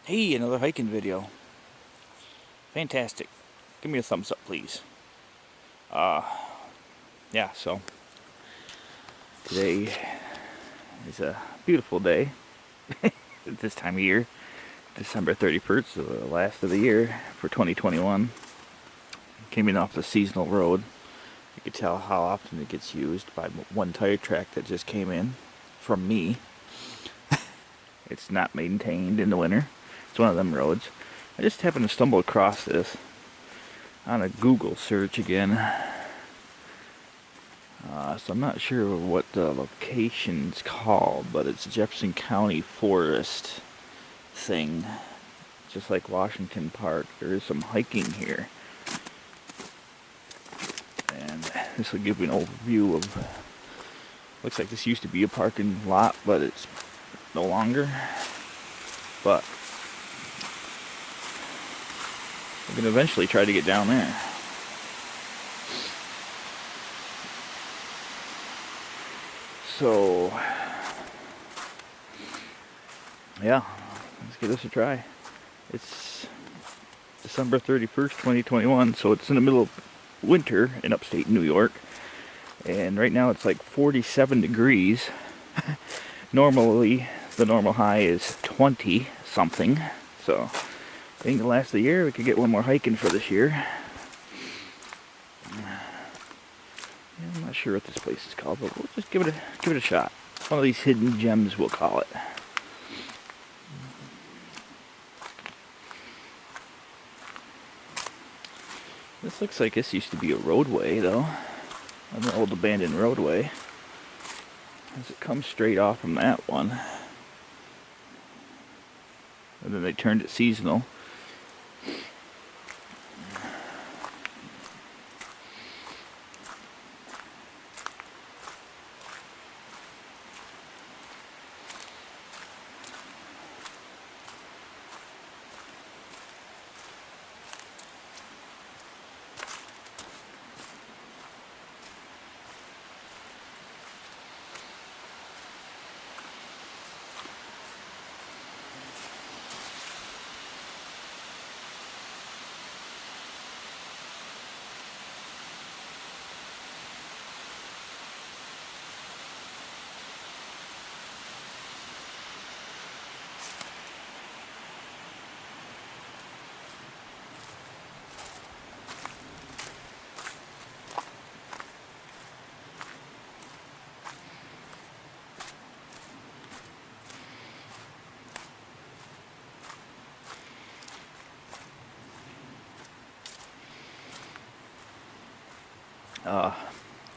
Hey, another hiking video. Fantastic. Give me a thumbs up, please. Uh, yeah, so today is a beautiful day at this time of year. December 31st, the last of the year for 2021. Came in off the seasonal road. You could tell how often it gets used by one tire track that just came in from me. It's not maintained in the winter. It's one of them roads. I just happened to stumble across this on a Google search again. So I'm not sure what the location's called, but it's Jefferson County Forest thing. Just like Washington Park, there is some hiking here. And this will give you an overview of, looks like this used to be a parking lot, but it's no longer. But we're going to eventually try to get down there. So, yeah, let's give this a try. It's December 31st, 2021, so it's in the middle of winter in upstate New York. And right now it's like 47 degrees. Normally, the normal high is 20 something. So, I think the last of the year we could get one more hiking for this year. I'm not sure what this place is called, but we'll just give it a shot. One of these hidden gems, we'll call it. This looks like this used to be a roadway, though. An old abandoned roadway. As it comes straight off from that one. And then they turned it seasonal.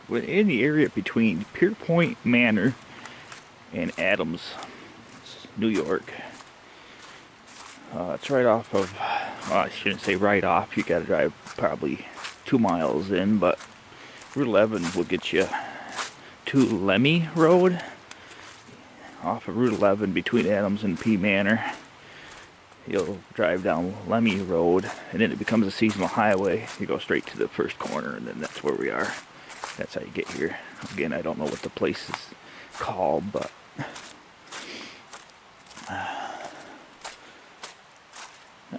We're in the area between Pierpoint Manor and Adams, New York. It's right off of, well, I shouldn't say right off, you gotta drive probably 2 miles in, but Route 11 will get you to Lemmy Road, off of Route 11 between Adams and P Manor. You'll drive down Lemmy Road, and then it becomes a seasonal highway. You go straight to the first corner, and then that's where we are. That's how you get here. Again, I don't know what the place is called, but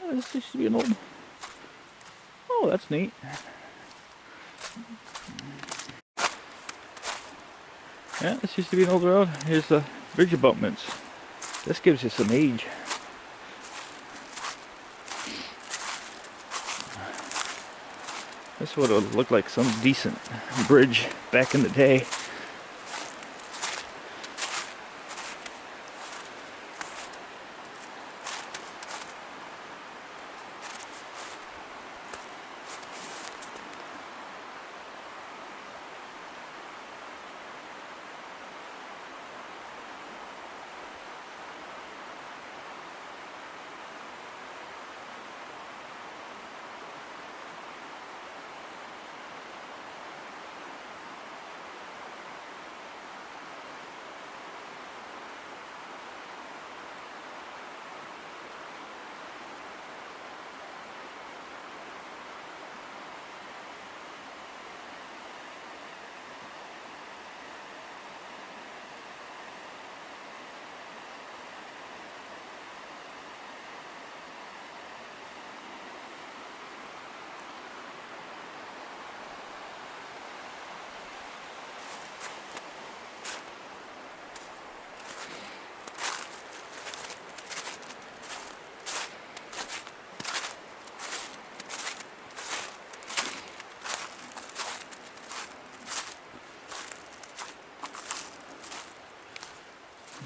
this used to be an old. Oh, that's neat. Yeah, this used to be an old road. Here's the bridge abutments. This gives you some age. This would have looked like some decent bridge back in the day.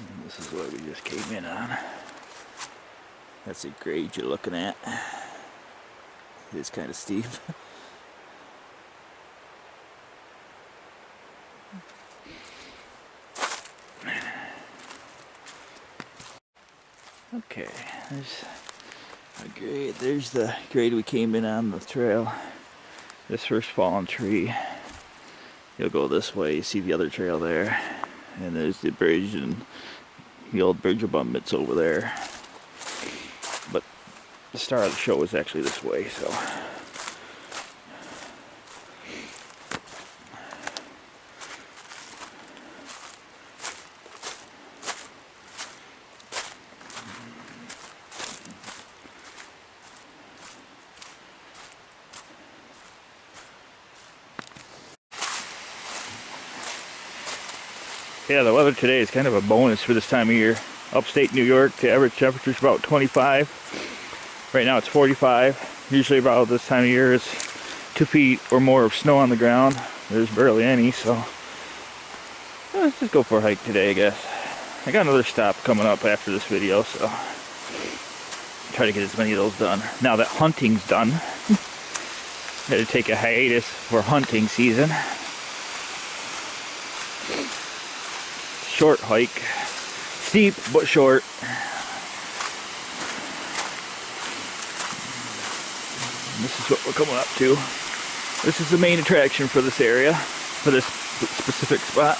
And this is what we just came in on. That's the grade you're looking at. It is kind of steep. Okay, there's a grade. There's the grade we came in on the trail. This first fallen tree. You'll go this way. You see the other trail there, and there's the bridge and the old bridge abutments over there. But the star of the show is actually this way, so. Yeah, the weather today is kind of a bonus for this time of year. Upstate New York, the average temperature is about 25. Right now it's 45. Usually about this time of year is 2 feet or more of snow on the ground. There's barely any, so let's just go for a hike today, I guess. I got another stop coming up after this video, so try to get as many of those done. Now that hunting's done, had to take a hiatus for hunting season. Short hike, steep but short. And this is what we're coming up to. This is the main attraction for this area, for this specific spot.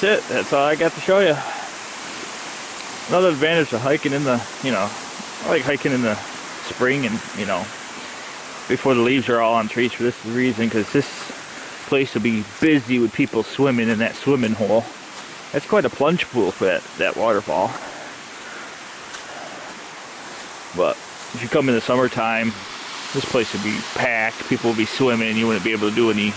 that's it. That's all I got to show you. Another advantage of hiking in the, I like hiking in the spring and, before the leaves are all on trees for this reason, because this place will be busy with people swimming in that swimming hole. That's quite a plunge pool for that waterfall. But if you come in the summertime, this place would be packed. People will be swimming. You wouldn't be able to do any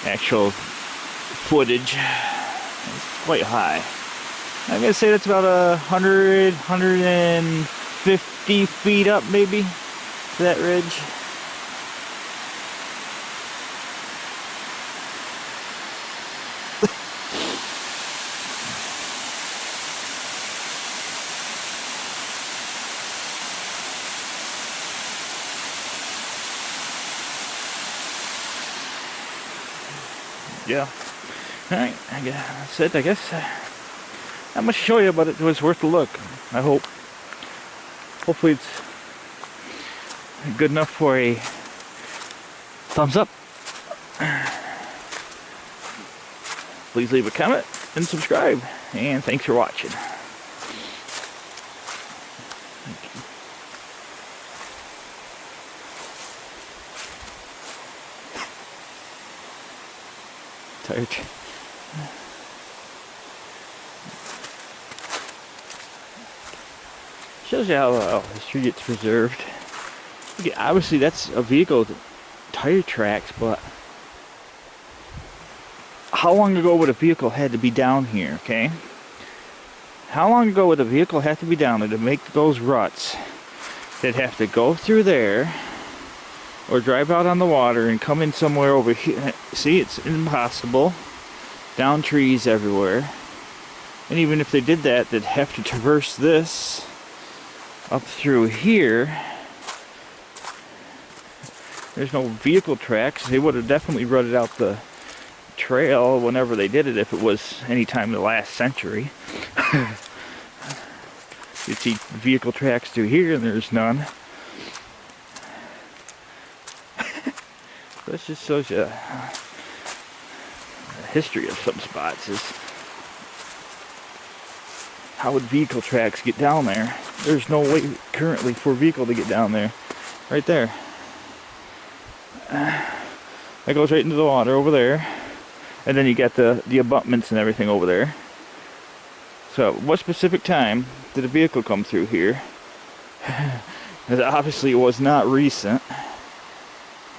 actual footage. It's quite high. I'm gonna say that's about 100, 150 feet up maybe to that ridge. Yeah. Alright, that's it, I guess. Not much to show you, but it was worth a look. I hope. Hopefully it's good enough for a thumbs up. Please leave a comment and subscribe. And thanks for watching. Tired. Shows you how history gets preserved. Okay, obviously that's a vehicle tire tracks, but how long ago would a vehicle had to be down here, okay? How long ago would a vehicle have to be down there to make those ruts? They'd have to go through there or drive out on the water and come in somewhere over here. See, it's impossible. Down trees everywhere. And even if they did that, they'd have to traverse this up through here. There's no vehicle tracks. They would have definitely rutted out the trail whenever they did it, if it was any time in the last century. You'd see vehicle tracks through here, and there's none. This just shows you the history of some spots. Is how would vehicle tracks get down there? There's no way currently for a vehicle to get down there. Right there. That goes right into the water over there. And then you got the abutments and everything over there. So what specific time did a vehicle come through here? Obviously it was not recent.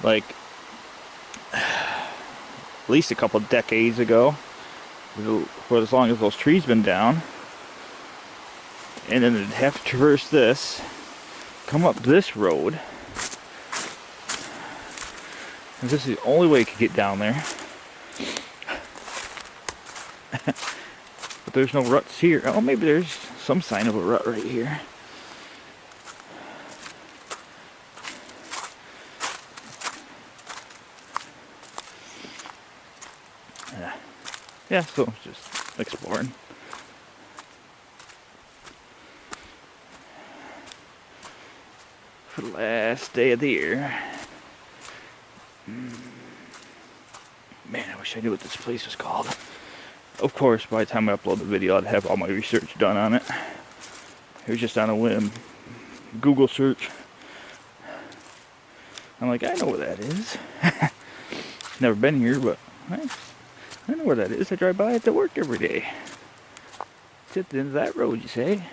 Like at least a couple decades ago, for as long as those trees been down. And then they'd have to traverse this, come up this road, and this is the only way you could get down there. But there's no ruts here. Oh, maybe there's some sign of a rut right here. Yeah, so just exploring. For the last day of the year. Man, I wish I knew what this place was called. Of course, by the time I upload the video, I'd have all my research done on it. It was just on a whim. Google search. I'm like, I know where that is. Never been here, but I know where that is. I drive by it to work every day. It's at the end of that road, you say?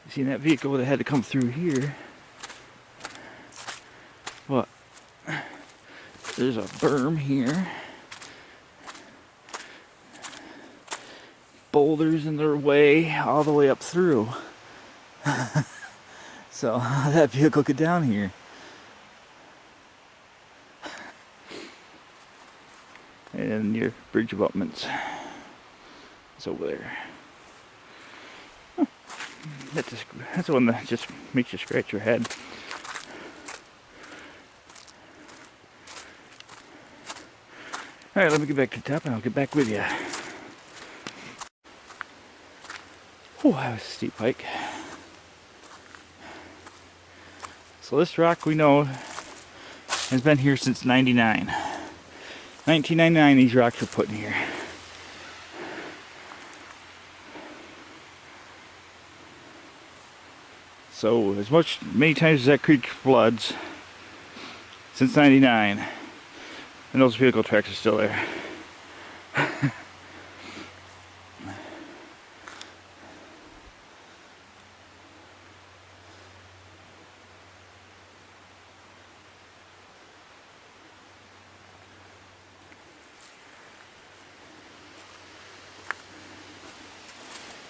You seen that vehicle that had to come through here? But there's a berm here. Boulders in their way all the way up through. So that vehicle get down here. And your bridge abutments. It's over there. Huh. That's the one that just makes you scratch your head. Alright, let me get back to the top and I'll get back with you. Oh, that was a steep hike. So this rock we know has been here since 99. 1999 these rocks were put in here. So many times as that creek floods since 99, and those vehicle tracks are still there.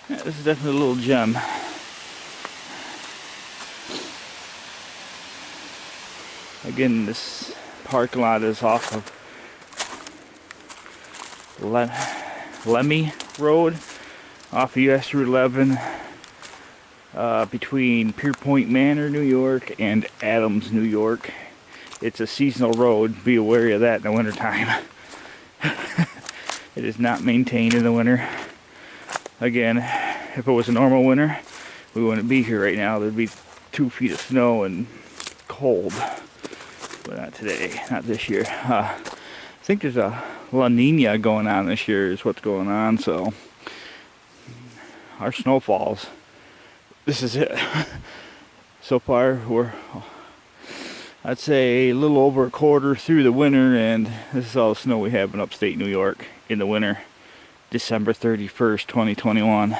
Yeah, this is definitely a little gem. Again, this parking lot is off of Larmon Road, off of US Route 11, between Pierpoint Manor, New York, and Adams, New York. It's a seasonal road. Be aware of that in the wintertime. It is not maintained in the winter. Again, if it was a normal winter, we wouldn't be here right now. There'd be 2 feet of snow and cold. But not today, not this year. I think there's a La Nina going on this year is what's going on, so our snowfalls, this is it. So far we're, I'd say, a little over a quarter through the winter, and this is all the snow we have in upstate New York in the winter. December 31st, 2021.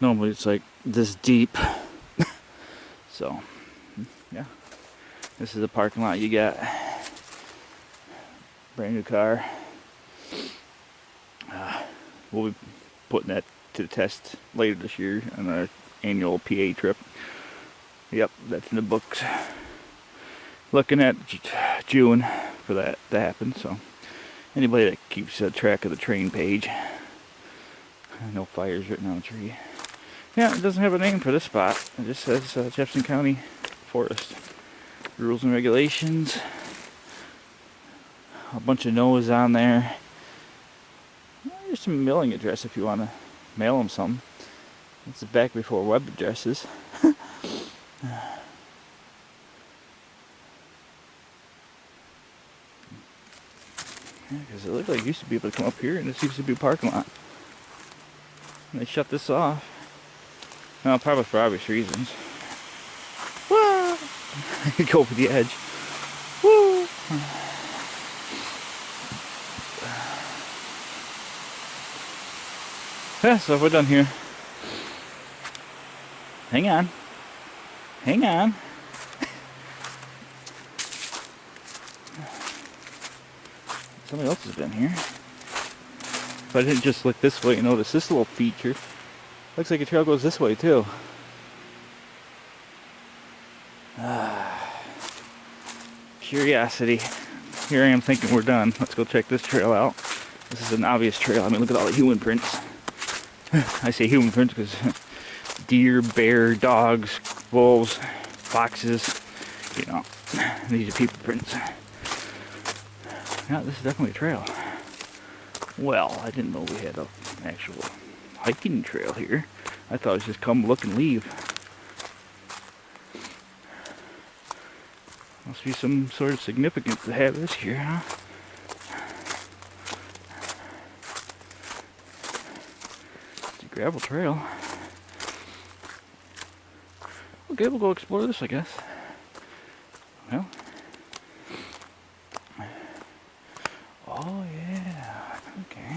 Normally it's like this deep. So, yeah. This is the parking lot you got. Brand new car. We'll be putting that to the test later this year on our annual PA trip. Yep, that's in the books. Looking at June for that to happen. So anybody that keeps track of the train page. No fires written on the tree. Yeah, it doesn't have a name for this spot. It just says Jefferson County Forest. Rules and regulations. A bunch of no's on there. There's some mailing address if you want to mail them something. This is back before web addresses. Yeah, because it looked like you used to be able to come up here, and this used to be a parking lot. And they shut this off. Well, probably for obvious reasons. Whoa! Go over the edge. Woo! Yeah, so we're done here. Hang on. Hang on. Somebody else has been here. If I didn't just look this way and notice this little feature. Looks like a trail goes this way too. Curiosity. Here I am thinking we're done. Let's go check this trail out. This is an obvious trail. I mean, look at all the human prints. I say human prints because deer, bear, dogs, wolves, foxes, you know, these are people prints. Yeah, this is definitely a trail. Well, I didn't know we had an actual hiking trail here. I thought it was just come, look, and leave. Must be some sort of significance to have this here, huh? It's a gravel trail. Okay, we'll go explore this, I guess. Well. Oh, yeah. Okay.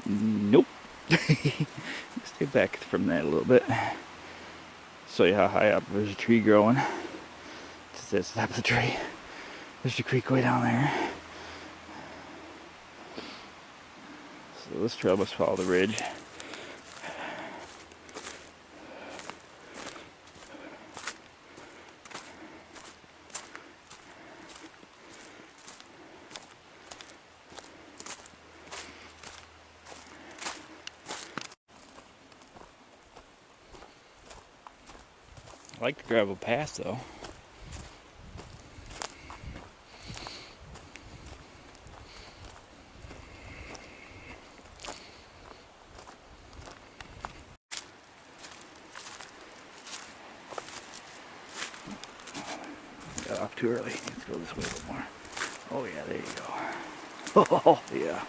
Nope. Stay back from that a little bit. Show you how high up there's a tree growing. It's at the top of the tree. There's the creek way down there. So this trail must follow the ridge. I like the gravel path though. too early. Let's go this way a little more. Oh yeah, there you go. Oh yeah.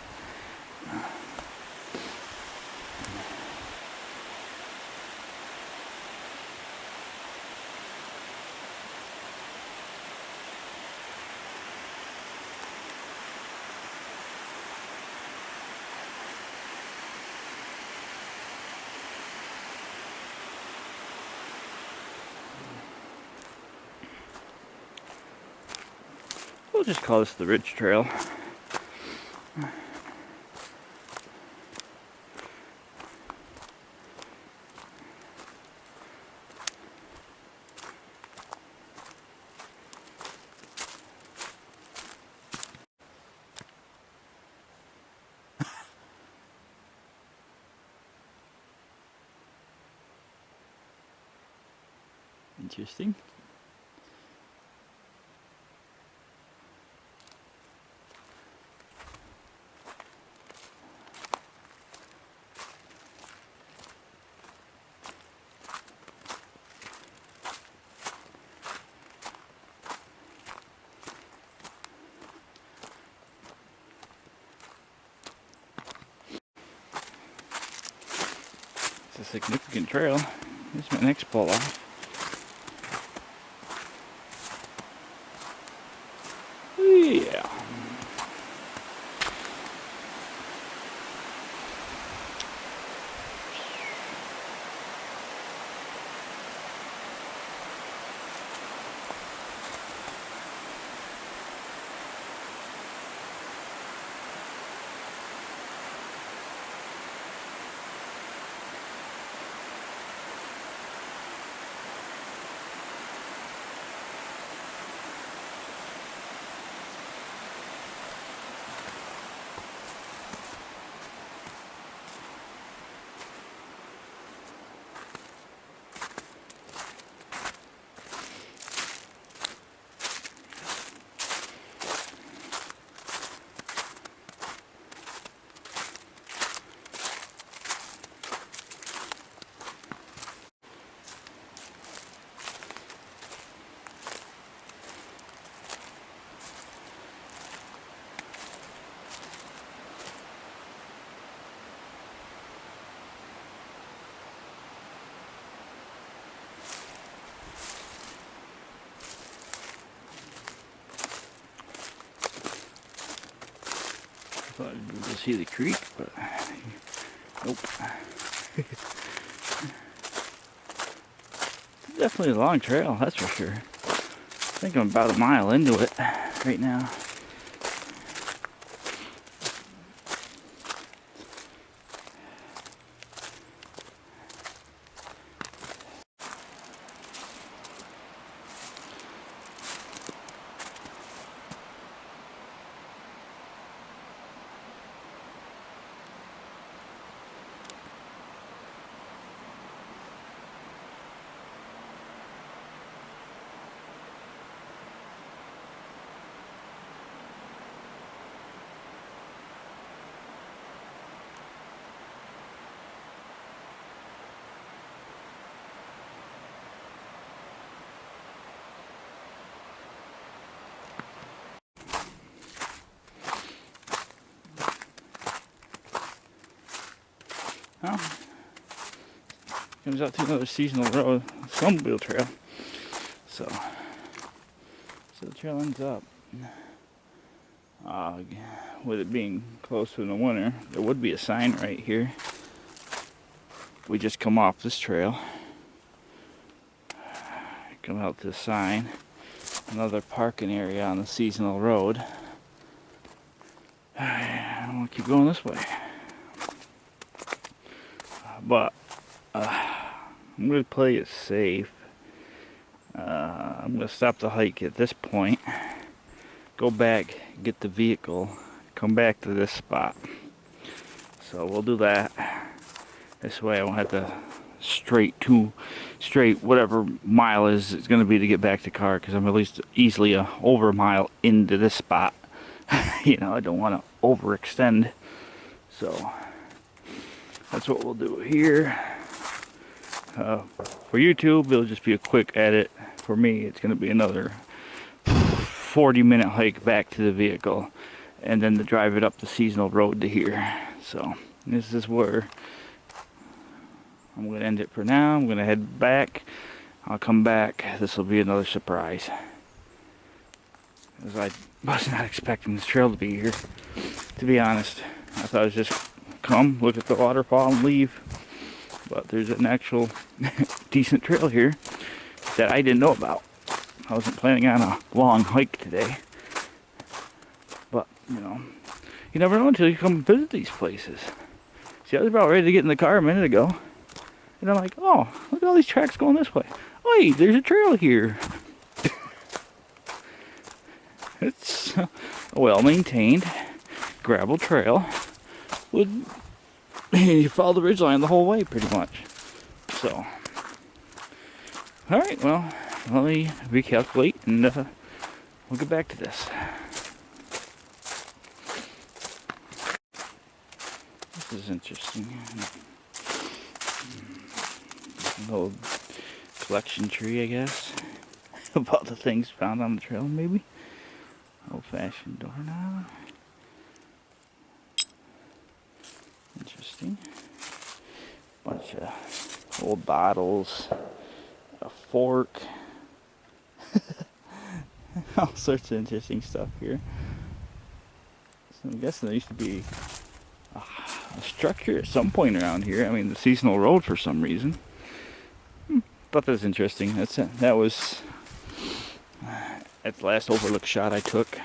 We'll just call this the Ridge Trail. Interesting. It's a significant trail. Here's my next pull off. Yeah. I thought I'd go see the creek, but nope. It's definitely a long trail, that's for sure. I think I'm about a mile into it right now. Well, comes out to another seasonal road, snowmobile trail. So the trail ends up. With it being close to the winter, there would be a sign right here. We just come off this trail, come out to the sign, another parking area on the seasonal road. I'm gonna keep going this way, but I'm gonna play it safe. I'm gonna stop the hike at this point, go back, get the vehicle, come back to this spot. So we'll do that. This way I won't have to straight whatever mile is it's going to be to get back to the car, because I'm at least easily over a mile into this spot. You know, I don't want to overextend. So that's what we'll do here. For YouTube, it'll just be a quick edit. For me, it's going to be another 40-minute hike back to the vehicle, and then to drive it up the seasonal road to here. So this is where I'm going to end it for now. I'm going to head back. I'll come back. This will be another surprise, because I was not expecting this trail to be here, to be honest. I thought it was just come, look at the waterfall, and leave. But there's an actual decent trail here that I didn't know about. I wasn't planning on a long hike today. But, you know, you never know until you come visit these places. See, I was about ready to get in the car a minute ago. And I'm like, oh, look at all these tracks going this way. Oh, there's a trail here. It's a well-maintained gravel trail. You follow the ridgeline the whole way, pretty much. So, alright, well, let me recalculate and we'll get back to this. This is interesting. An old collection tree, I guess, about the things found on the trail, maybe. Old-fashioned doorknob. Interesting. Bunch of old bottles, a fork, all sorts of interesting stuff here. So I'm guessing there used to be a structure at some point around here. I mean, the seasonal road for some reason. Thought that was interesting. That was the last overlook shot I took.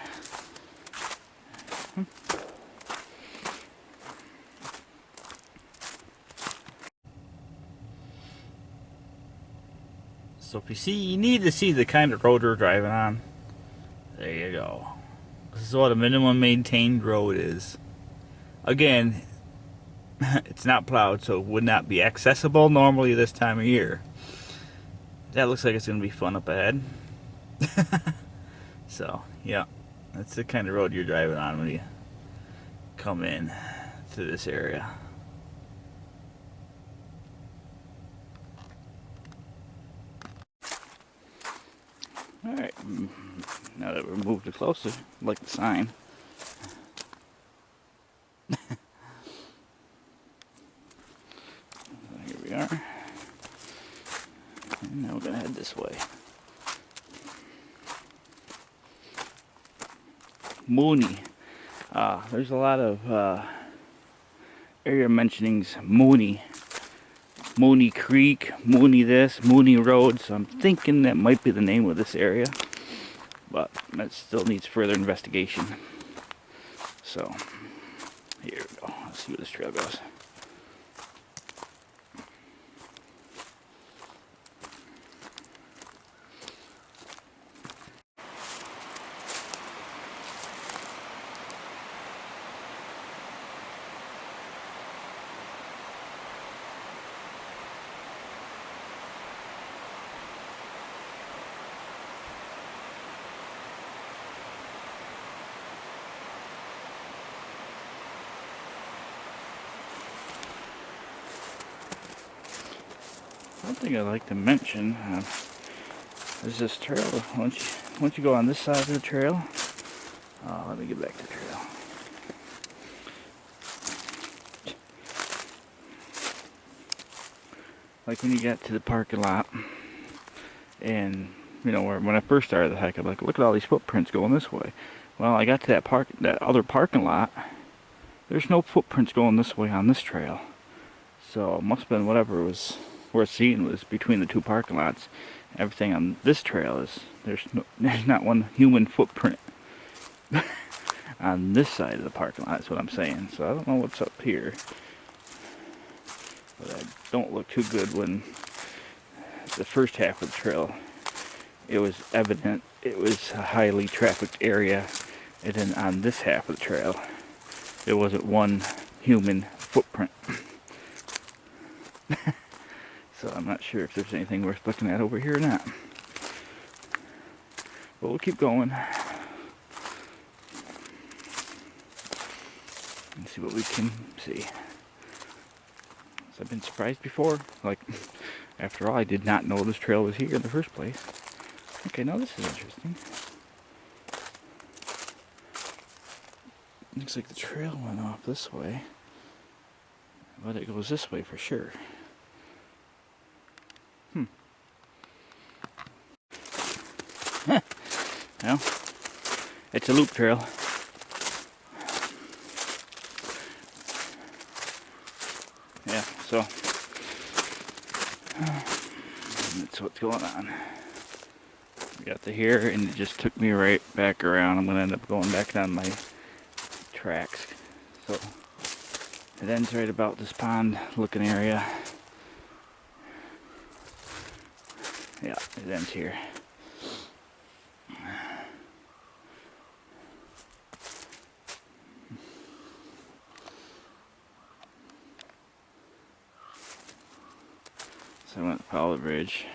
So if you need to see the kind of road we're driving on, there you go. This is what a minimum maintained road is. Again, it's not plowed, so it would not be accessible normally this time of year. That looks like it's going to be fun up ahead. So, yeah, that's the kind of road you're driving on when you come in to this area. Alright, now that we're moved closer, I like the sign. Here we are. And now we're going to head this way. Mooney. There's a lot of area mentionings. Mooney. Mooney Creek, Mooney this, Mooney Road. So I'm thinking that might be the name of this area. But that still needs further investigation. So, here we go. Let's see where this trail goes. One thing I'd like to mention is this trail. Once you go on this side of the trail, let me get back to the trail. Like when you get to the parking lot, and you know when I first started the hike, I'm like, look at all these footprints going this way. Well, I got to that other parking lot. There's no footprints going this way on this trail, so it must have been whatever was worth seeing was between the two parking lots. Everything on this trail is there's not one human footprint on this side of the parking lot. That's what I'm saying. So I don't know what's up here, but I don't look too good when the first half of the trail, it was evident it was a highly trafficked area, and then on this half of the trail there wasn't one human footprint. So I'm not sure if there's anything worth looking at over here or not. But we'll keep going and see what we can see. So I've been surprised before. Like, after all, I did not know this trail was here in the first place. Okay, now this is interesting. Looks like the trail went off this way, but it goes this way for sure. Well, it's a loop trail. Yeah, so that's what's going on. We got to here, and it just took me right back around. I'm gonna end up going back down my tracks. So it ends right about this pond looking area. Yeah, it ends here. So I went to Powell Bridge,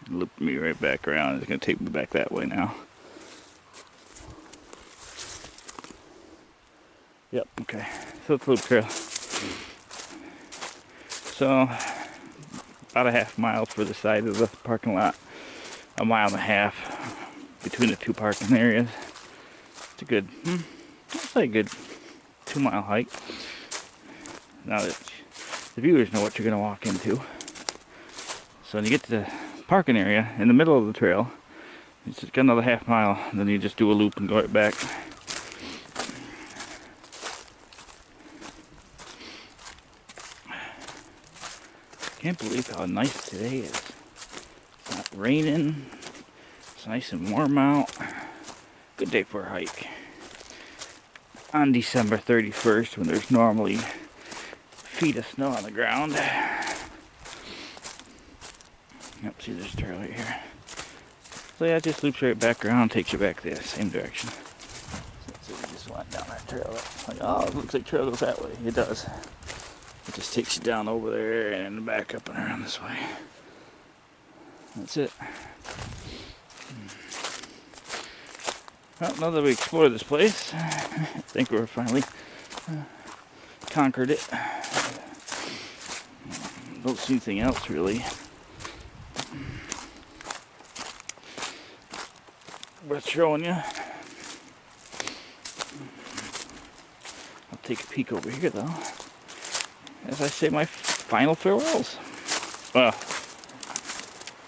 looped me right back around. It's gonna take me back that way now. Yep, okay. So it's a loop trail. So about a half mile for the side of the parking lot. A mile and a half between the two parking areas. It's a good, it's like a good 2-mile hike. Now that the viewers know what you're gonna walk into. So when you get to the parking area in the middle of the trail, you just got another half mile, then you just do a loop and go right back. Can't believe how nice today is. It's not raining. It's nice and warm out. Good day for a hike. On December 31st, when there's normally feet of snow on the ground. Yep, see this trail right here. So yeah, it just loops right back around, takes you back the same direction. So we just went down that trail. Like, oh, it looks like trail goes that way. It does. It just takes you down over there and then back up and around this way. That's it. Well, now that we explored this place, I think we're finally conquered it. Don't see anything else really worth showing you. I'll take a peek over here though. As I say my final farewells.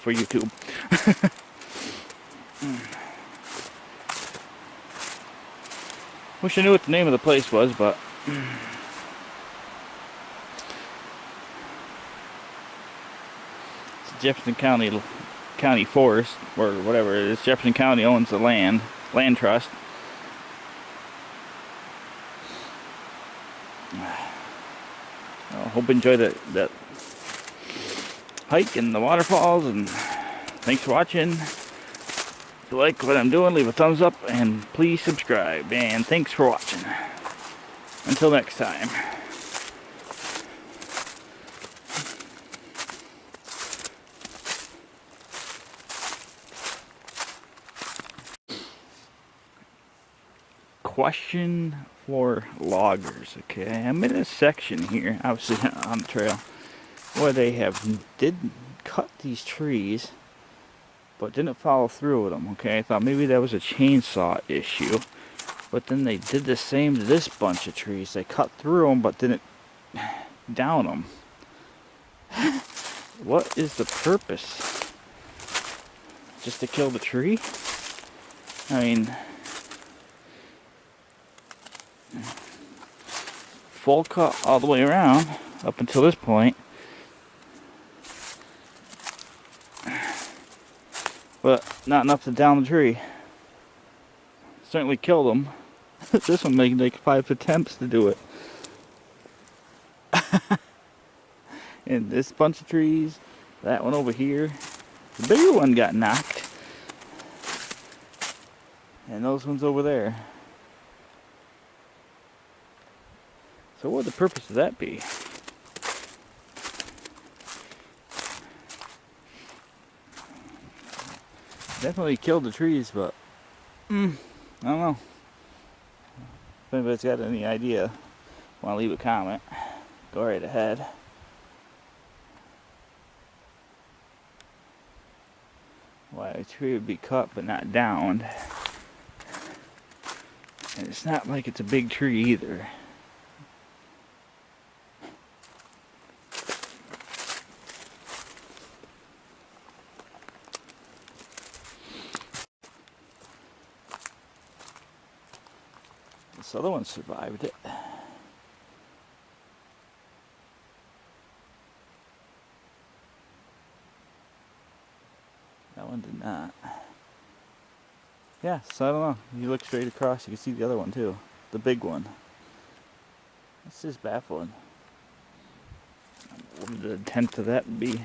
For YouTube. Wish I knew what the name of the place was, but it's Jefferson County Forest, or whatever it is. Jefferson County owns the land trust. I hope you enjoyed that hike and the waterfalls, and thanks for watching. If you like what I'm doing, leave a thumbs up and please subscribe, and thanks for watching. Until next time. Question for loggers. Okay, I'm in a section here, obviously on the trail, where they did cut these trees, but didn't follow through with them. Okay, I thought maybe that was a chainsaw issue, but then they did the same to this bunch of trees. They cut through them, but didn't down them. What is the purpose? Just to kill the tree? I mean, full cut all the way around up until this point, but not enough to down the tree. Certainly killed them. This one made like 5 attempts to do it. And this bunch of trees, that one over here, the bigger one got knocked, and those ones over there. So what would the purpose of that be? Definitely killed the trees, but I don't know. If anybody's got any idea, want to leave a comment, go right ahead. Why a tree would be cut but not downed. And it's not like it's a big tree either. This other one survived it. That one did not. Yeah, so I don't know. You look straight across, you can see the other one too. The big one. It's just baffling. What would a tenth of that be?